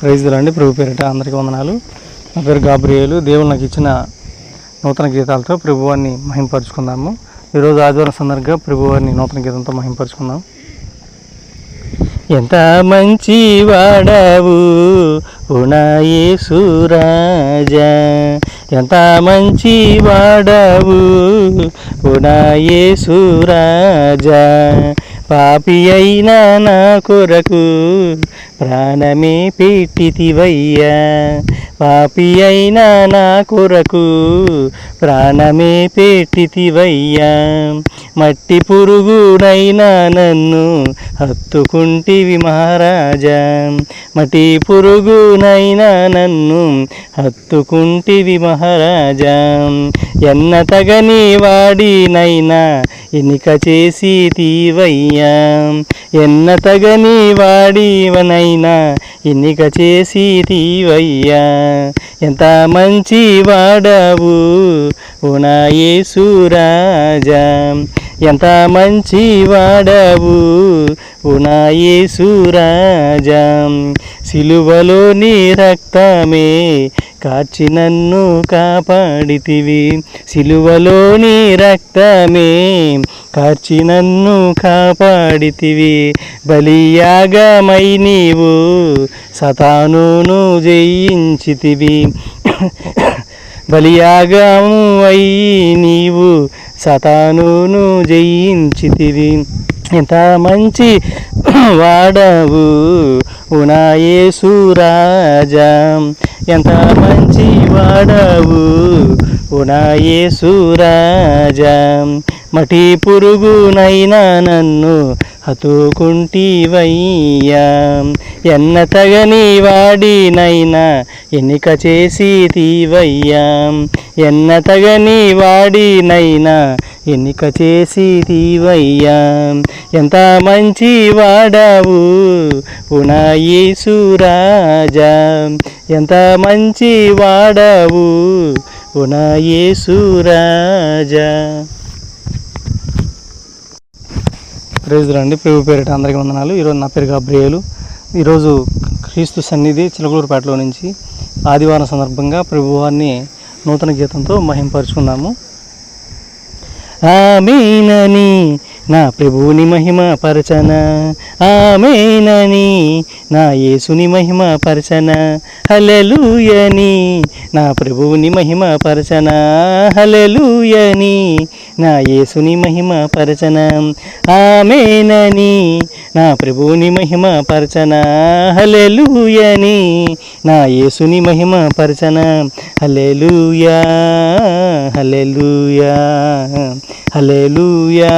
Praise రండి. ప్రభు పేరిట అందరికీ వందనాలు. నా పేరు గాబ్రియేలు. దేవుడు నాకు ఇచ్చిన నూతన గీతాలతో ప్రభువాన్ని మహింపరుచుకుందాము. ఈరోజు ఆదివారం సందర్భంగా ప్రభువాన్ని నూతన గీతంతో మహింపరుచుకుందాం. ఎంత మంచి వాడవు నా యేసు రాజా, ఎంత మంచి వాడవు నా యేసు రాజా, పాపి అయినా నా కొరకు ప్రాణమే పెట్టితివయ్యా, పాపి అయినా నా కొరకు ప్రాణమే పెట్టితివయ్యా, మట్టి పురుగునైనా నన్ను హత్తుకుంటివి మహారాజా, మట్టి పురుగునైనా నన్ను హత్తుకుంటివి మహారాజా, ఎన్న తగని వాడినైనా ఎన్నిక చేసి తీవయ్యా, ఎన్న తగని వాడివనైనా ఎన్నిక చేసి తీవయ్యా, ఎంత మంచి వాడవు నా యేసు రాజా, ఎంత మంచి వాడవు నా యేసు రాజా, సిలువలో నీ రక్తమే కార్చి నన్ను కాపాడితివి, సిలువలో నీ రక్తమే కార్చి నన్ను కాపాడితివి, బలియాగమై నీవు సతానును జయించితివి, బలియాగము అయి నీవు సతానును జయించితివి, ఎంత మంచి వాడవు నా యేసు రాజా, ఎంత మంచి వాడవు నా యేసు రాజా, మటి పురుగునైనా నన్ను హత్తుకుంటివయ్యా, ఎన్న తగని వాడినైనా ఎన్నిక చేసి తీవయ్యా, ఎన్న తగని వాడినైనా ఎన్నిక చేసి తీవయ్యా, ఎంత మంచి వాడవు నా యేసు రాజా, ఎంత మంచి వాడవు నా యేసు రాజా. ప్రైజ్ రండి. ప్రభు పేరిట అందరికీ వందనాలు. ఈరోజు నా పేరు గాబ్రియేలు. ఈరోజు క్రీస్తు సన్నిధి చిలకలూరుపేటలో నుంచి ఆదివారం సందర్భంగా ప్రభువాన్ని నూతన గీతంతో మహింపరుచుకుందాము. ఆమేనని నా ప్రభువుని మహిమ పరచన, ఆమేనని నా యేసుని మహిమ పరచన, హల్లెలూయని నా ప్రభువుని మహిమ పరచన, హల్లెలూయని నా యేసుని మహిమ పరచన, ఆమేనని నా ప్రభువుని మహిమ పరచన, హల్లెలూయని నా యేసుని మహిమ పరచన, హల్లెలూయా హల్లెలూయా హల్లెలూయా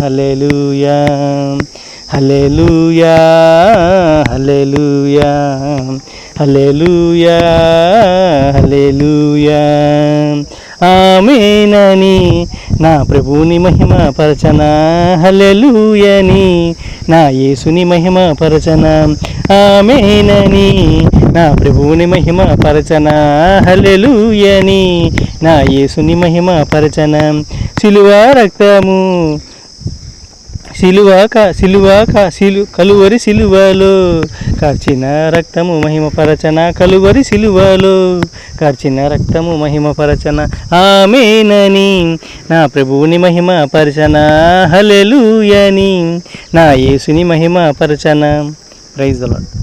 హల్లెలూయా హల్లెలూయా హల్లెలూయా హల్లెలూయా హల్లెలూయా, ఆమేనని నా ప్రభువుని మహిమ పరచన, హల్లెలూయని నా యేసుని మహిమ పరచన, ఆమేనని నా ప్రభువుని మహిమ పరచన, హల్లెలూయని నా యేసుని మహిమ పరచన, సిలువ రక్తము కలువరి సిలువలో కార్చిన రక్తము మహిమ పరచన, కలువరి సిలువలో కార్చిన రక్తము మహిమ పరచన, ఆమేనని నా ప్రభువుని మహిమ పరచన, హల్లెలూయని నా యేసుని మహిమ పరచన. Praise the lord.